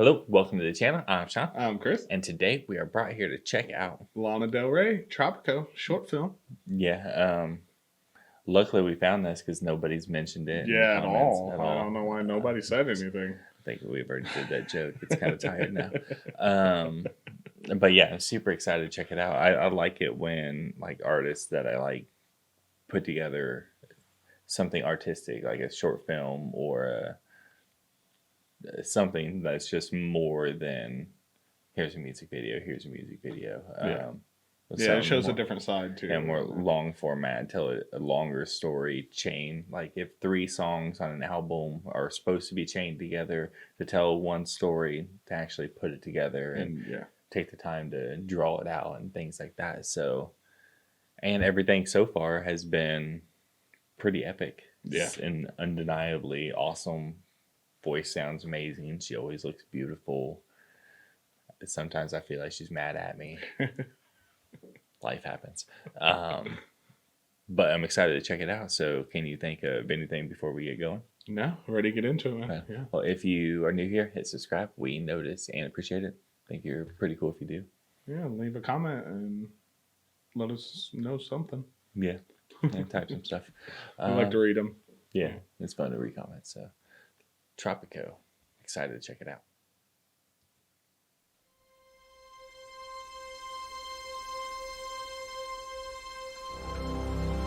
Hello, welcome to the channel. I'm Sean, I'm Chris. and today we are brought here to check out. Lana Del Rey, Tropico, short film. Luckily we found this because nobody's mentioned it. Yeah, at all. I don't know why nobody said anything. I think we've already did that joke. It's kind of tired now. But yeah, I'm super excited to check it out. I like it when like artists that I like put together something artistic, like a short film or something that's just more than here's a music video. It shows a different side too. And more long format, tell a longer story chain. Like if 3 songs on an album are supposed to be chained together to tell one story, to actually put it together and take the time to draw it out and things like that. So, and everything so far has been pretty epic. Yeah. And undeniably awesome. Voice sounds amazing. She always looks beautiful. Sometimes I feel like she's mad at me. Life happens. But I'm excited to check it out. So can you think of anything before we get going? No, ready to get into it, man. Yeah. Well, if you are new here, hit subscribe. We notice and appreciate it. I think you're pretty cool if you do. Yeah, leave a comment and let us know something. Yeah, and type some stuff. I like to read them. Yeah, it's fun to read comments. So, Tropico, excited to check it out.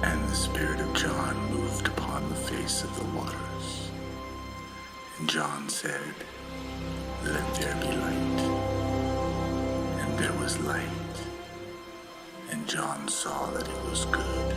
And the Spirit of John moved upon the face of the waters. And John said, "Let there be light." And there was light. And John saw that it was good.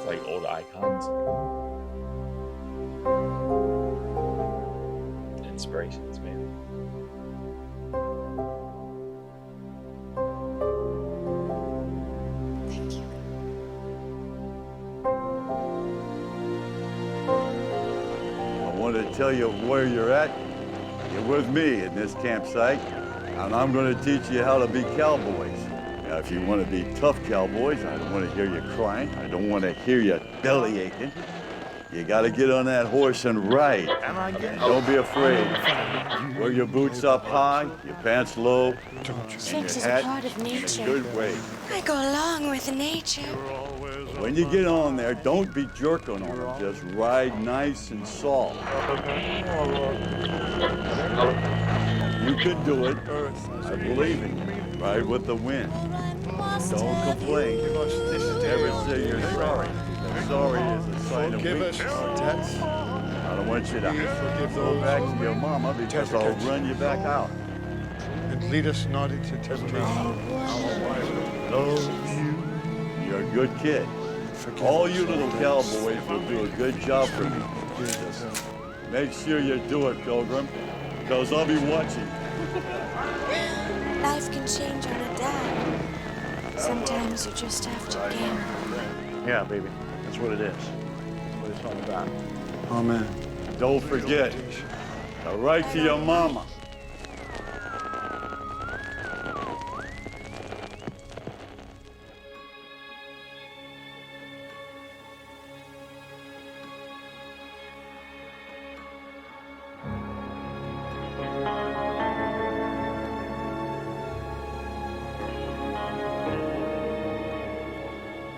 Like old icons, inspirations, man. Thank you. I want to tell you where you're at. You're with me in this campsite, and I'm going to teach you how to be cowboys. Now, if you want to be tough cowboys, I don't want to hear you crying. I don't want to hear you belly aching. You got to get on that horse and ride. And don't be afraid. Wear your boots up high, your pants low, Sex is hat a part of in a nature. good way. I go along with nature. When you get on there, don't be jerking on them. Just ride nice and soft. You can do it. I believe in you. Ride with the wind. Don't complain. Never say you're sorry. Sorry is a sign of weakness. I don't want you to go back to your mama because I'll run you back out. And lead us not into temptation. You're a good kid. All you little cowboys will do a good job for me. Just make sure you do it, Pilgrim, because I'll be watching. Life can change on a dime. Sometimes you just have to gamble. Yeah, baby. That's what it is. That's what it's all about. Amen. Don't forget, write to your mama.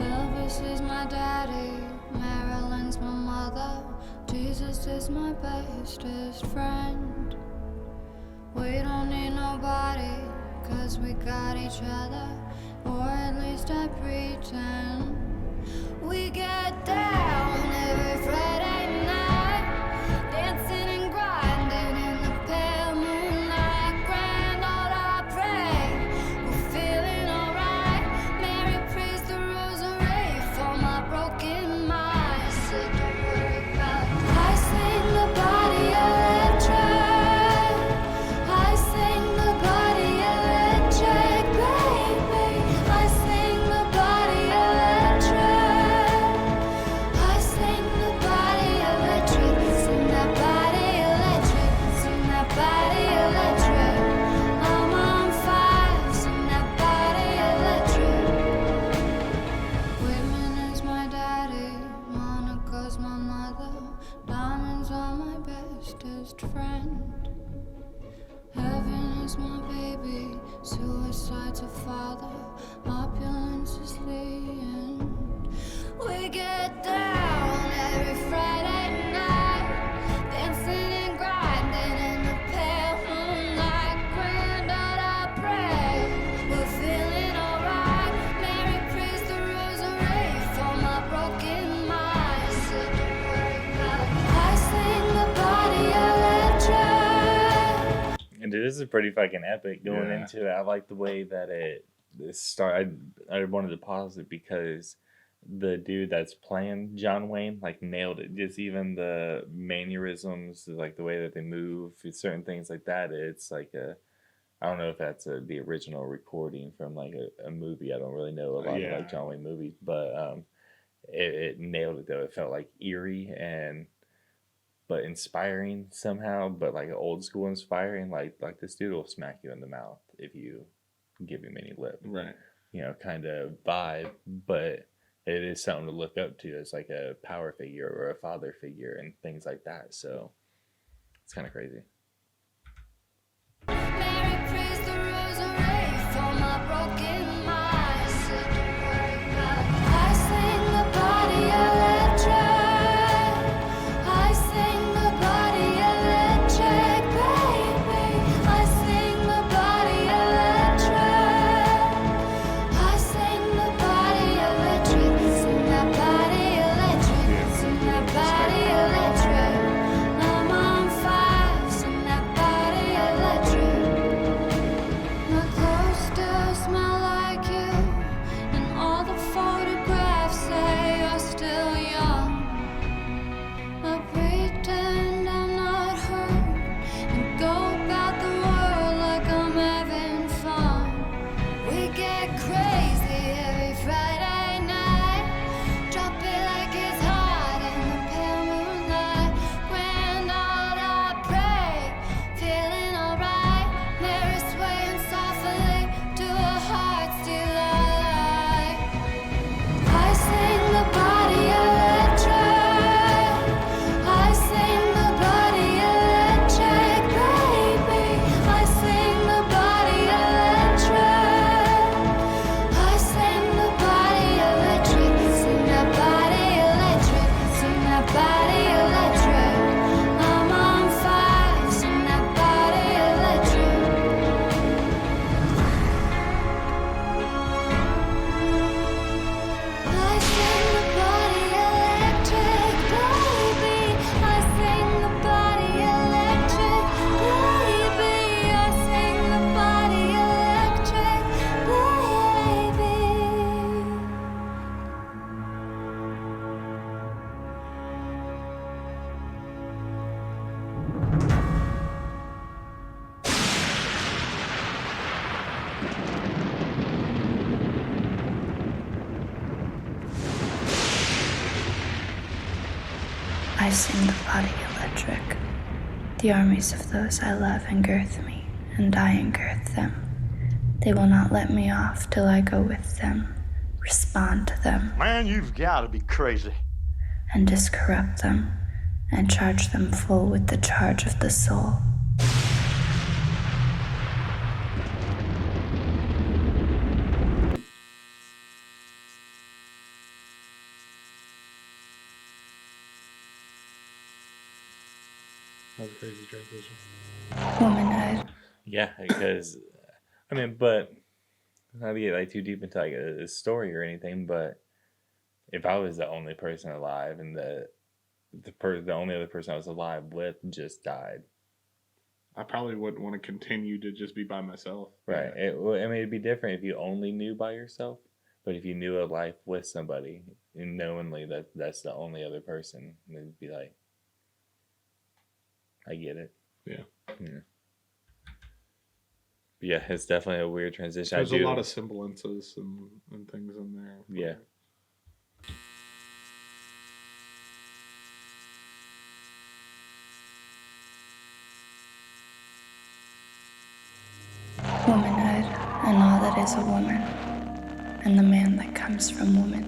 Elvis is my daddy, Marilyn's my mother, Jesus is my bestest friend. We don't need nobody, 'cause we got each other, or at least I pretend. We get down every Friday night, dancing and grinding in the pale moonlight. Grand old I pray, we're feeling alright. Mary prays the rosary for my broken mind. Said don't worry about this is pretty fucking epic going Yeah. into it. I like the way that it started. I wanted to pause it because the dude that's playing John Wayne like nailed it. Just even the mannerisms, like the way that they move, certain things like that. It's like I don't know if that's the original recording from like a movie. I don't really know a lot of like John Wayne movies, but it nailed it though. It felt like eerie but inspiring somehow, but like old school inspiring. Like this dude will smack you in the mouth if you give him any lip, Right. you know, kind of vibe. But it is something to look up to as like a power figure or a father figure and things like that. So it's kind of crazy. Mary praise the rosary for my broken mind. I sing the body electric. I sing the body electric, baby. I sing the body electric. I sing the body electric. Sing that body electric. Sing that body electric. I'm on fire. Sing that body electric. My clothes still smell like you, and all the photographs say you're still young. I pretend I'm not hurt and go about the world like I'm having fun. We get crazy every Friday night, drop it like it's hot in the pale moonlight. When all I pray, feeling alright. Mary swaying softly to a heart still alive. I sing the body electric. I sing the body electric, baby. I sing the body electric. I sing the body electric. Sing that body electric. Sing that body electric. I'm on fire. Sing that body electric. I sing the body electric, baby. I sing the body electric, baby. I sing the body electric, baby. I sing the body electric. The armies of those I love engirth me, and I engirth them. They will not let me off till I go with them, respond to them, Man, you've got to be crazy. and discorrupt them, and charge them full with the charge of the soul. That was a crazy transition. Womanhood. Yeah, because I mean, but not to get like too deep into like a story or anything, but if I was the only person alive and the only other person I was alive with just died, I probably wouldn't want to continue to just be by myself. right? Yeah. I mean, it'd be different if you only knew by yourself, but if you knew a life with somebody and knowingly that's the only other person, it'd be like, I get it. Yeah. Yeah. But yeah, it's definitely a weird transition. There's a lot of semblances and things in there. Yeah. Womanhood, and all that is a woman, and the man that comes from woman.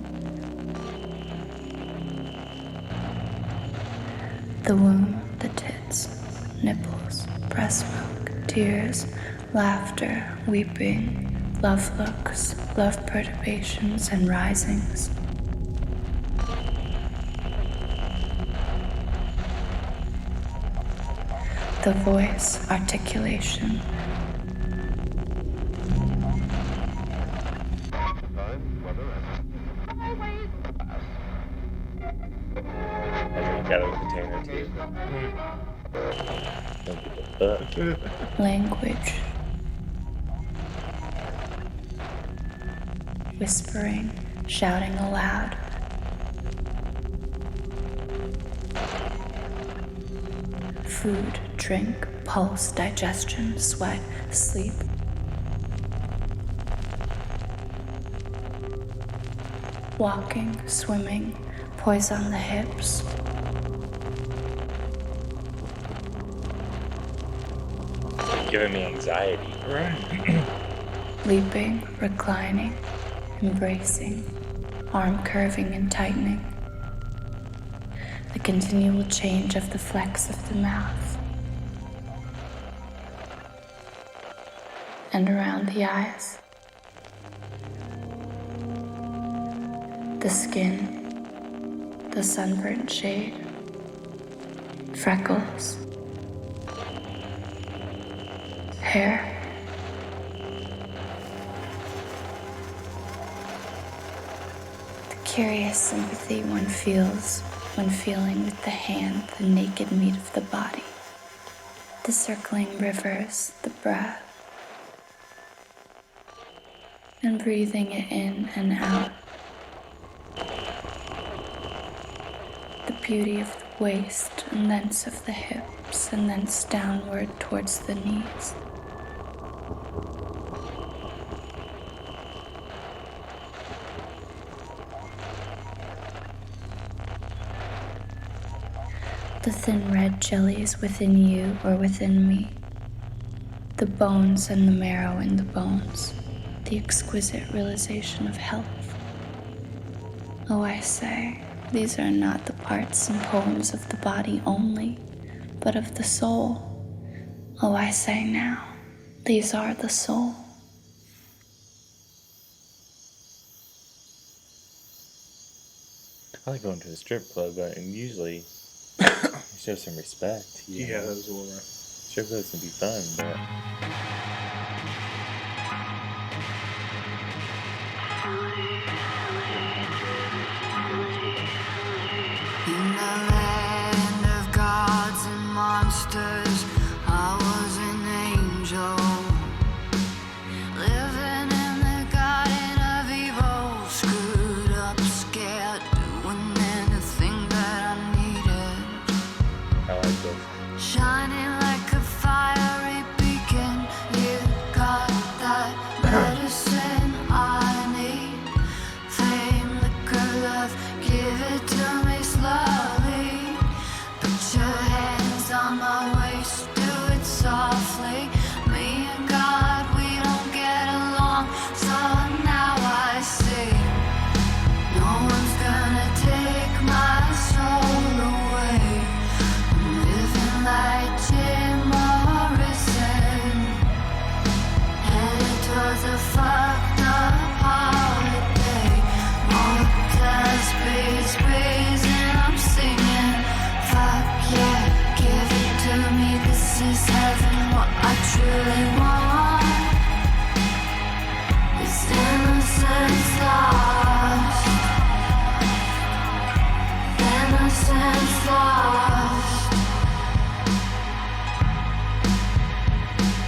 The womb, the tits, nipples, breast milk, tears, laughter, weeping, love looks, love perturbations and risings. The voice, articulation. I drink out of a container too. Don't people Language. Whispering, shouting aloud. Food, drink, pulse, digestion, sweat, sleep. Walking, swimming, poise on the hips. Giving me anxiety. Right. Leaping, reclining, embracing, arm curving and tightening. The continual change of the flex of the mouth. And around the eyes. The skin, the sunburnt shade, freckles, hair. The curious sympathy one feels when feeling with the hand the naked meat of the body, the circling rivers, the breath, and breathing it in and out. The beauty of the waist, and thence of the hips, and thence downward towards the knees. The thin red jellies within you or within me. The bones and the marrow in the bones. The exquisite realization of health. Oh, I say, these are not the parts and poems of the body only, but of the soul. Oh, I say now, these are the soul. I like going to a strip club, and usually show some respect. Yeah, that was all right. Strip clubs can be fun, but In the land of gods and monsters, I was an angel, living in the garden of evil, screwed up, scared, doing anything that I needed, I like this. shining like a fiery beacon. You got that medicine I need, fame, liquor, love, give it to me slowly. Put your hands on my waist, do it softly. Me and God, we don't get along, so now I see no one's gonna take my soul away. I'm living like Jim Morrison, headed towards a fucked up holiday. Motels, breeze, breeze, and I'm singing. Fuck yeah, give it to me. This is heaven, what I truly want. Is innocence lost? Innocence lost.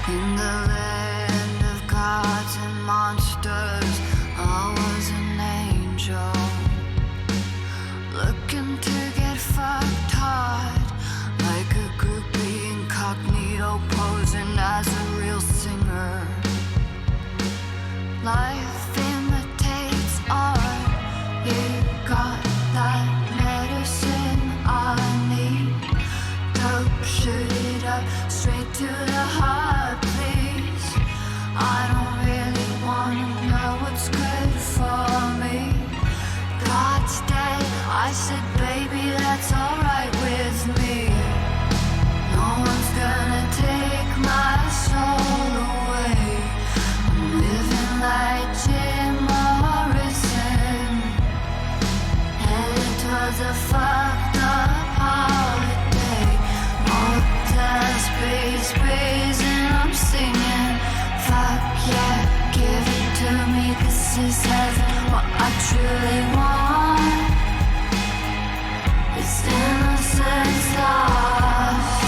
In the land of gods and monsters, I was an angel, looking to get fucked hard, like a groupie incognito, posing as a real singer. Life imitates art. You got that medicine I need. Dope, shoot it up, straight to the heart, please. I don't really wanna know what's good for me. God's dead, I said, baby, that's alright with me. No one's gonna take my soul away. I'm living like Jim Morrison, headed towards a fucked up holiday. Motels, breeze, breeze, and I'm singing. Fuck yeah, give it to me. This is heaven, what I truly want. Is innocence lost?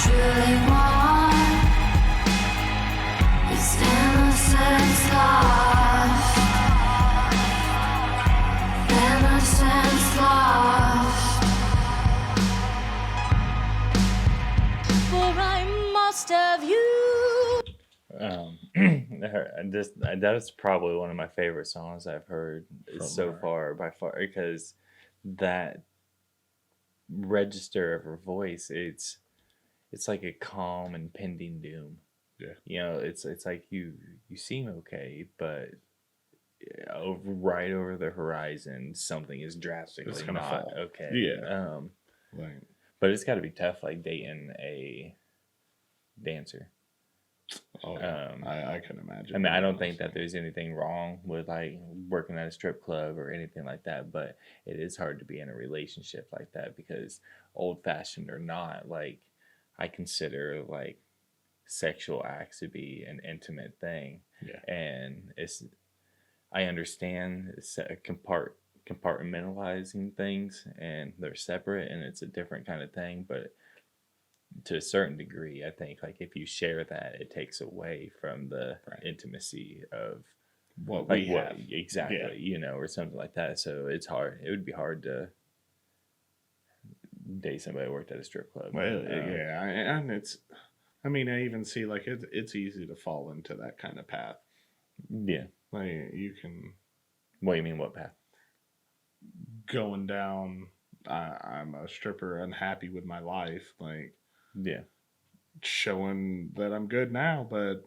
truly want is innocence lost. Innocence lost. For I must have you. That is probably one of my favorite songs I've heard so far, by far, because that register of her voice, it's like a calm impending doom. Yeah. You know, it's like you seem okay, but right over the horizon, something is drastically gonna not fall. okay. Yeah. But it's got to be tough, like dating a dancer. Oh, yeah. I can imagine. I mean, I don't think that there's anything wrong with like working at a strip club or anything like that, but it is hard to be in a relationship like that because, old fashioned or not, like I consider like sexual acts to be an intimate thing. Yeah. And I understand compartmentalizing things and they're separate and it's a different kind of thing, but to a certain degree, I think like if you share that, it takes away from the intimacy of what like we have. Exactly, you know, or something like that. So it's hard. It would be hard to date somebody who worked at a strip club. Well, yeah, and it's. I mean, I even see like it's easy to fall into that kind of path. Yeah, like you can. What do you mean? What path? Going down. I'm a stripper, unhappy with my life, like. Yeah. Showing that I'm good now, but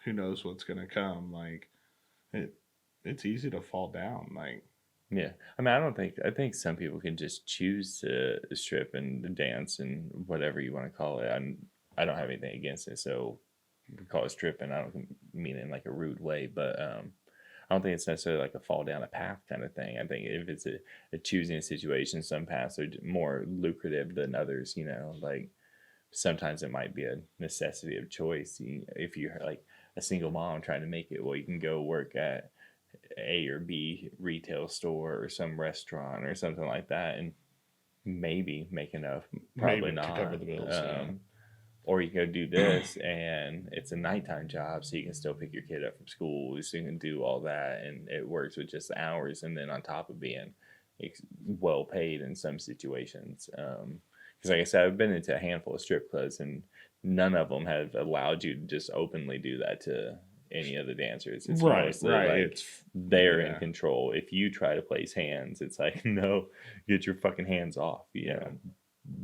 who knows what's gonna come. Like it's easy to fall down. Like yeah. I mean I think some people can just choose to strip and dance and whatever you want to call it. I don't have anything against it, so we call it stripping. I don't mean it in like a rude way, but I don't think it's necessarily like a fall down a path kind of thing. I think if it's a choosing situation, some paths are more lucrative than others, you know, like sometimes it might be a necessity of choice. If you're like a single mom trying to make it, well, you can go work at A or B retail store or some restaurant or something like that and maybe make enough, probably maybe not. To cover the bills. Or you can go do this and it's a nighttime job, so you can still pick your kid up from school, so you can do all that and it works with just hours, and then on top of being well paid in some situations. Because like I said, I've been into a handful of strip clubs and none of them have allowed you to just openly do that to any of the dancers. It's mostly like they're in control. If you try to place hands, it's like, no, get your fucking hands off. Yeah.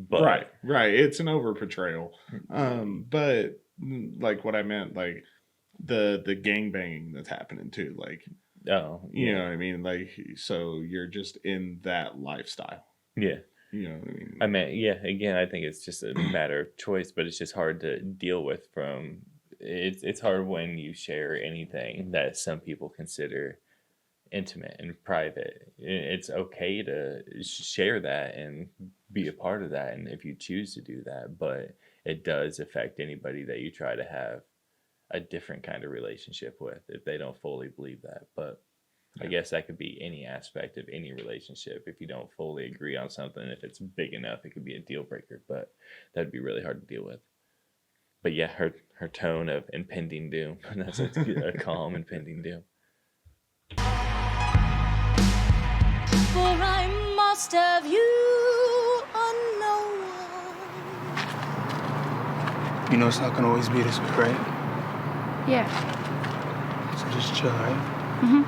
But, right. It's an over portrayal. But like what I meant, like the gang banging that's happening too, like you know what I mean? Like so you're just in that lifestyle. Yeah. You know what I mean? I mean, yeah, again, I think it's just a matter of choice, but it's just hard to deal with it's hard when you share anything that some people consider intimate and private. It's okay to share that and be a part of that, and if you choose to do that, but it does affect anybody that you try to have a different kind of relationship with if they don't fully believe that. But I guess that could be any aspect of any relationship. If you don't fully agree on something, if it's big enough, it could be a deal breaker, but that'd be really hard to deal with. But yeah, her tone of impending doom, that's a calm impending doom. For I must have you unknown. You know it's not gonna always be this way, right? Yeah. So just chill, right? Mm-hmm.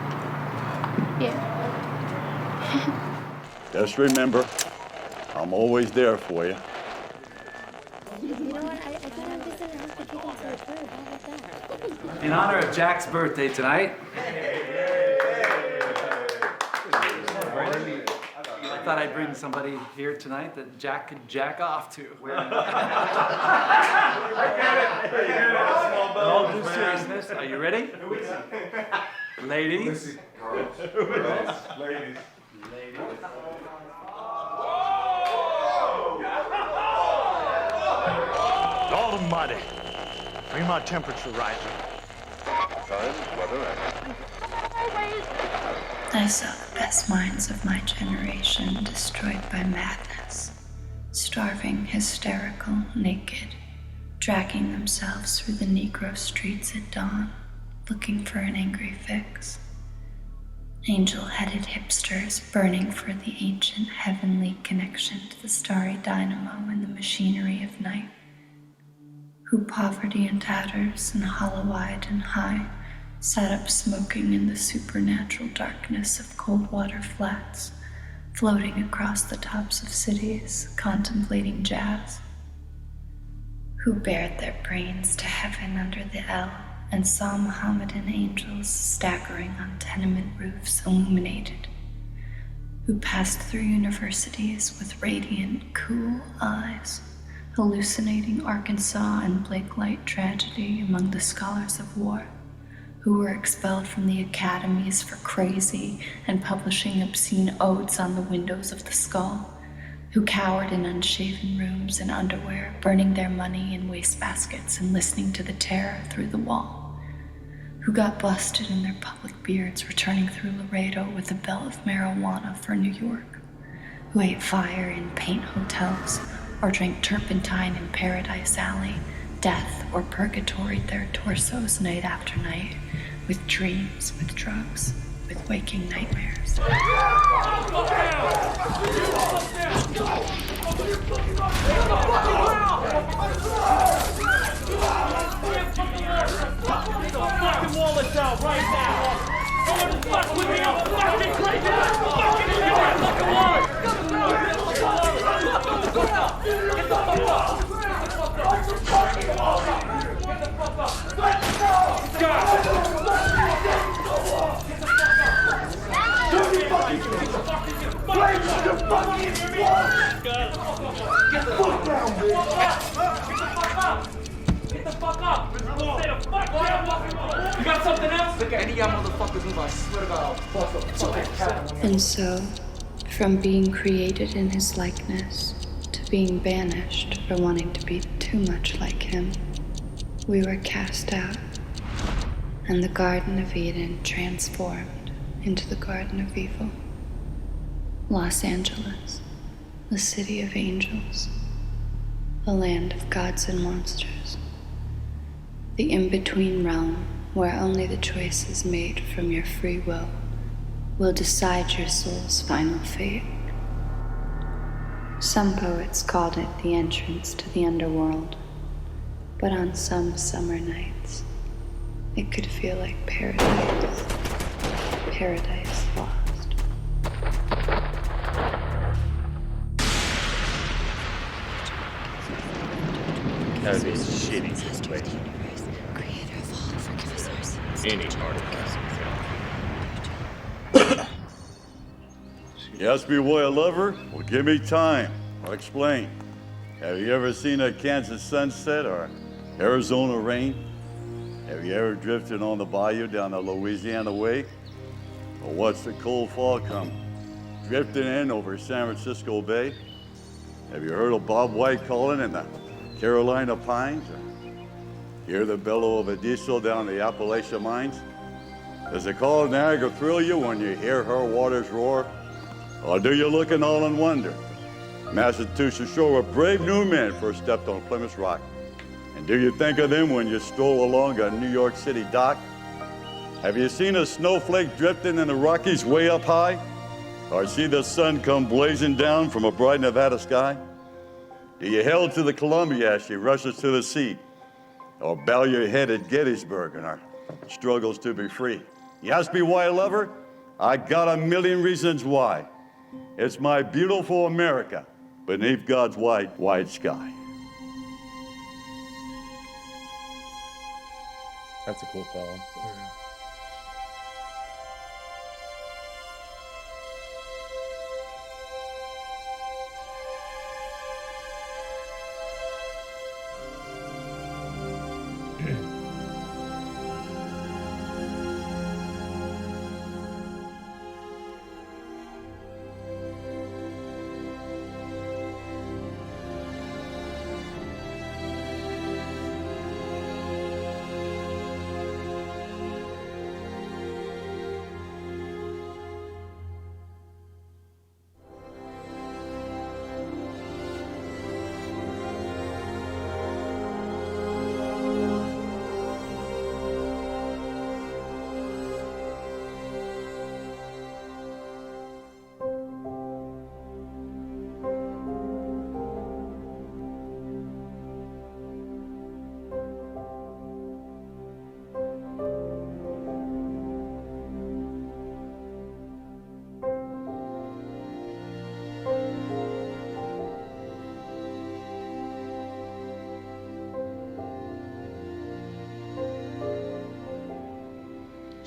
Yeah. Just remember, I'm always there for you. You know what? I think I'm just gonna have to keep him to a bird. How about that? In honor of Jack's birthday tonight, I thought I'd bring somebody here tonight that Jack could jack off to. All due seriousness, are you ready? Ladies. Ladies. Lord Almighty, bring my temperature rising. I saw the best minds of my generation destroyed by madness, starving, hysterical, naked, dragging themselves through the Negro streets at dawn, looking for an angry fix. Angel-headed hipsters burning for the ancient heavenly connection to the starry dynamo and the machinery of night, who poverty and tatters and hollow-eyed and high sat up smoking in the supernatural darkness of cold water flats, floating across the tops of cities, contemplating jazz, who bared their brains to heaven under the L and saw Mohammedan angels staggering on tenement roofs illuminated, who passed through universities with radiant, cool eyes, hallucinating Arkansas and Blake Light tragedy among the scholars of war, who were expelled from the academies for crazy and publishing obscene odes on the windows of the skull, who cowered in unshaven rooms and underwear, burning their money in wastebaskets and listening to the terror through the wall, who got busted in their public beards returning through Laredo with a bell of marijuana for New York, who ate fire in paint hotels or drank turpentine in Paradise Alley, death or purgatoried their torsos night after night with dreams, with drugs, with waking nightmares. You got something else? Look, any of y'all motherfuckers move, I swear to God, I'll fuck up. And so, from being created in his likeness to being banished for wanting to be too much like him, we were cast out, and the Garden of Eden transformed into the Garden of Evil. Los Angeles, the city of angels, the land of gods and monsters, the in-between realm where only the choices made from your free will decide your soul's final fate. Some poets called it the entrance to the underworld, but on some summer nights, it could feel like paradise, paradise lost. That would be a shitty situation. Any part of that. You ask me why I love her? Well, give me time. I'll explain. Have you ever seen a Kansas sunset or Arizona rain? Have you ever drifted on the bayou down the Louisiana way? Or watched the cold fall come drifting in over San Francisco Bay? Have you heard of Bob White calling in the Carolina Pines? Or hear the bellow of a diesel down the Appalachia mines? Does the call of Niagara thrill you when you hear her waters roar? Or do you look in awe and wonder? Massachusetts shore where brave new men first stepped on Plymouth Rock. And do you think of them when you stroll along a New York City dock? Have you seen a snowflake drifting in the Rockies way up high? Or see the sun come blazing down from a bright Nevada sky? Do you hail to the Columbia as she rushes to the sea? Or bow your head at Gettysburg in our struggles to be free? You ask me why I love her? I got a million reasons why. It's my beautiful America beneath God's wide, wide sky. That's a cool poem.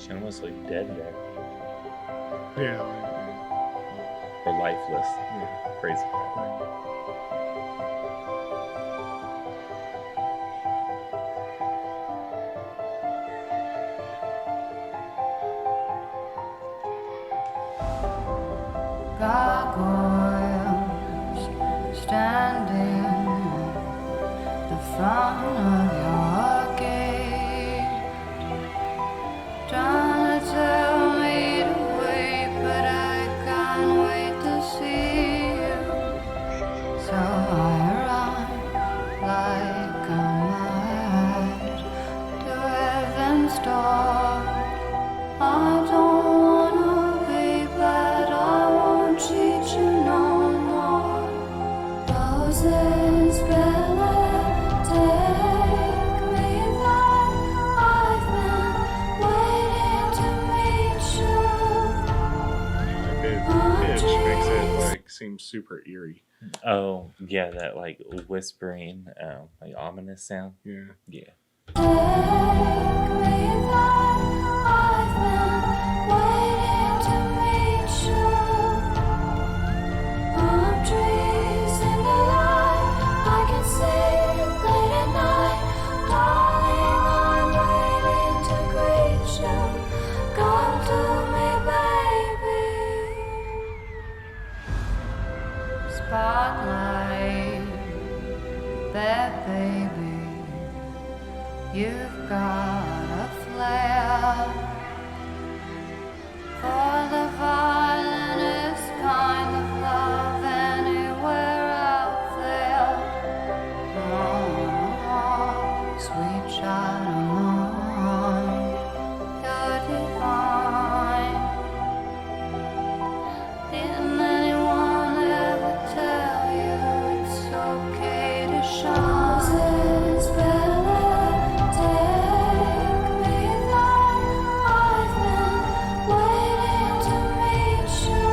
She almost looked dead there. Yeah. Or lifeless. Yeah. Crazy. Gargoyles standing at the front of your gate, trying to tell me to wait, but I can't wait to see you. So I run like a mad to heaven's door. I don't wanna be bad, I won't cheat you no more. Roses, Bella, take me there. I've been waiting to meet you. The pitch makes it like seem super eerie. Oh, yeah, that like whispering, like ominous sound. Yeah. Yeah. Take me there. I've been waiting to meet you. Palm trees in the light, I can see it late at night. Darling, I'm waiting to greet you. Come to me, baby. Spotlight, that baby. You've got a flair for the violinist kind of love anywhere out there. Oh, sweet child of mine, you're divine. Didn't anyone ever tell you it's okay to shine? Roses, Bella, take me there. I've been waiting to meet you.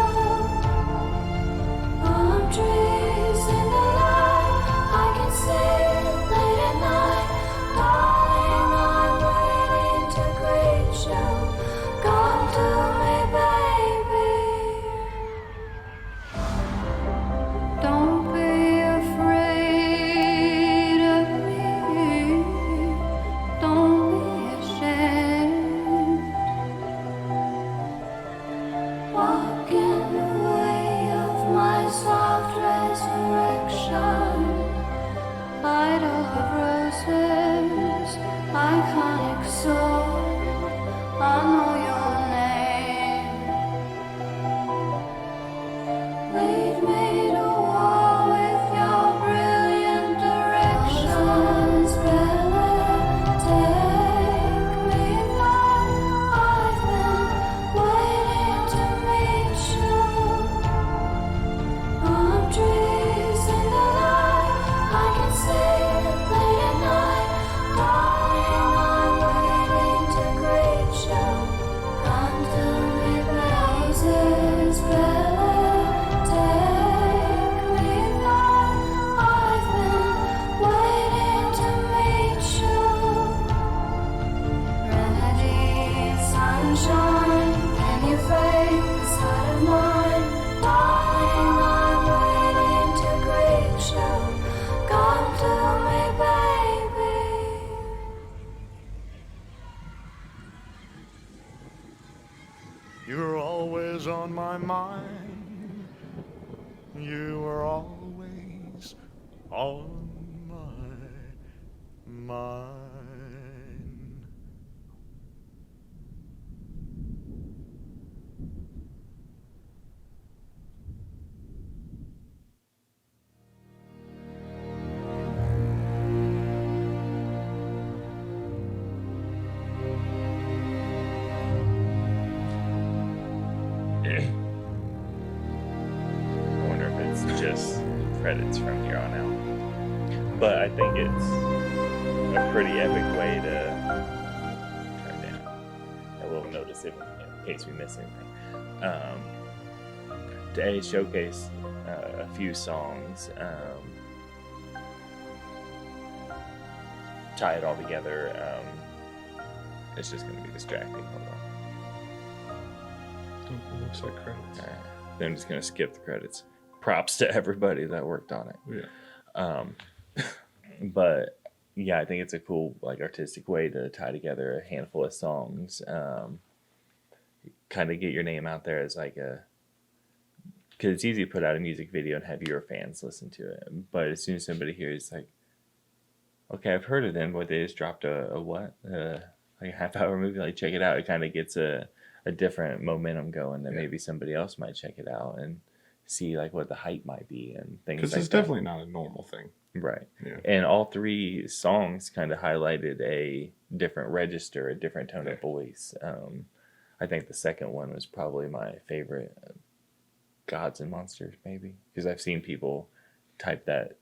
Palm trees in the light, I can see it late at night. Darling, I'm waiting to greet you. Come to me, baby. Don't be afraid of me. Don't be ashamed. Walk in the way of my soft resurrection. Idol of roses, iconic soul. I know your name. Lead me to war with your brilliant directions. Bella, take me there. I've been waiting to meet you. Palm trees in the light, I can see it late at night. Darling, I'm waiting to greet you. Come to me, roses, Bella, take me there. I've been waiting to meet you. Remedy, sunshine, can you fake the side of mine? Darling, I'm waiting to greet you. Come to me, baby. You're always on my mind. You are always on my mind. I wonder if it's just credits from here on out. But I think it's a pretty epic way to turn down. I will notice it in case we miss anything. To showcase a few songs, tie it all together. It's just going to be distracting. Hold on. It looks like credits. All right. Then I'm just gonna skip the credits. Props to everybody that worked on it. Yeah. But yeah, I think it's a cool like artistic way to tie together a handful of songs. Kind of get your name out there as like a, because it's easy to put out a music video and have your fans listen to it. But as soon as somebody hears like, okay, I've heard of them, but they just dropped a what? Like a half-hour movie, like check it out. It kind of gets a different momentum going that maybe somebody else might check it out and see like what the hype might be and things like that. Because it's definitely not a normal thing. Right. Yeah. And all three songs kind of highlighted a different register, a different tone of voice. I think the second one was probably my favorite. Gods and Monsters, maybe. Because I've seen people type that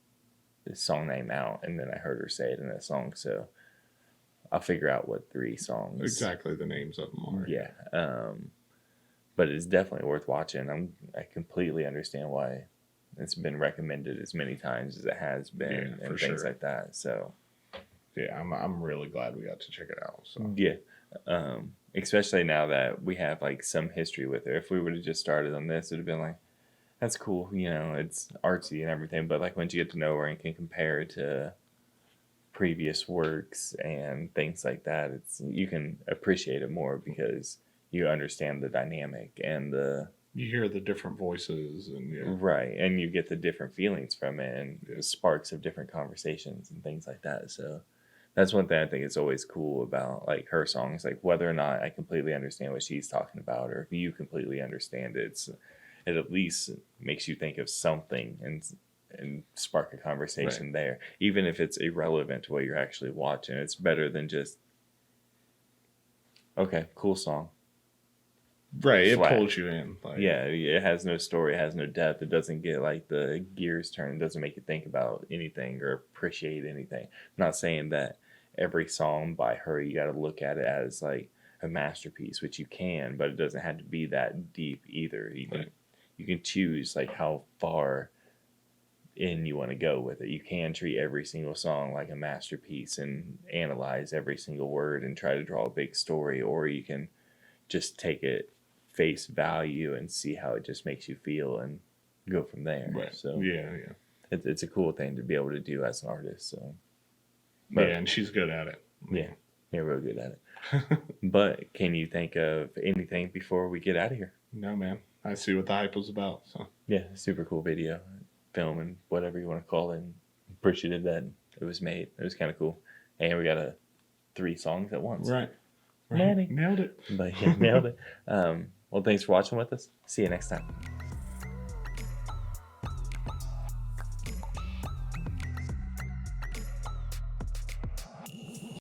song name out and then I heard her say it in that song. So I'll figure out what three songs. Exactly the names of them are. Yeah. But it's definitely worth watching. I completely understand why it's been recommended as many times as it has been and things like that. So yeah, I'm really glad we got to check it out. So yeah. Especially now that we have like some history with her. If we would have just started on this, it would have been like, that's cool, you know, it's artsy and everything. But like once you get to know her and can compare it to previous works and things like that, you can appreciate it more because you understand the dynamic and you hear the different voices and right, and you get the different feelings from it and the sparks of different conversations and things like that. So that's one thing I think is always cool about like her songs, like whether or not I completely understand what she's talking about or if you completely understand it, it at least makes you think of something and spark a conversation there, even if it's irrelevant to what you're actually watching. It's better than just okay, cool song. Right, Flat. it pulls you in. Like, yeah, it has no story, it has no depth. It doesn't get like the gears turned. It doesn't make you think about anything or appreciate anything. I'm not saying that every song by her you got to look at it as like a masterpiece, which you can, but it doesn't have to be that deep either. You can choose like how far in you want to go with it. You can treat every single song like a masterpiece and analyze every single word and try to draw a big story, or you can just take it face value and see how it just makes you feel and go from there. Right. So yeah, it's a cool thing to be able to do as an artist. So yeah, and she's good at it. Yeah, real good at it. But can you think of anything before we get out of here? No, man. I see what the hype was about. So yeah, super cool video, film, and whatever you want to call it. And appreciative that it was made. It was kind of cool. And we got 3 songs at once. Right. Nailed it. But yeah, nailed it. Well, thanks for watching with us. See you next time.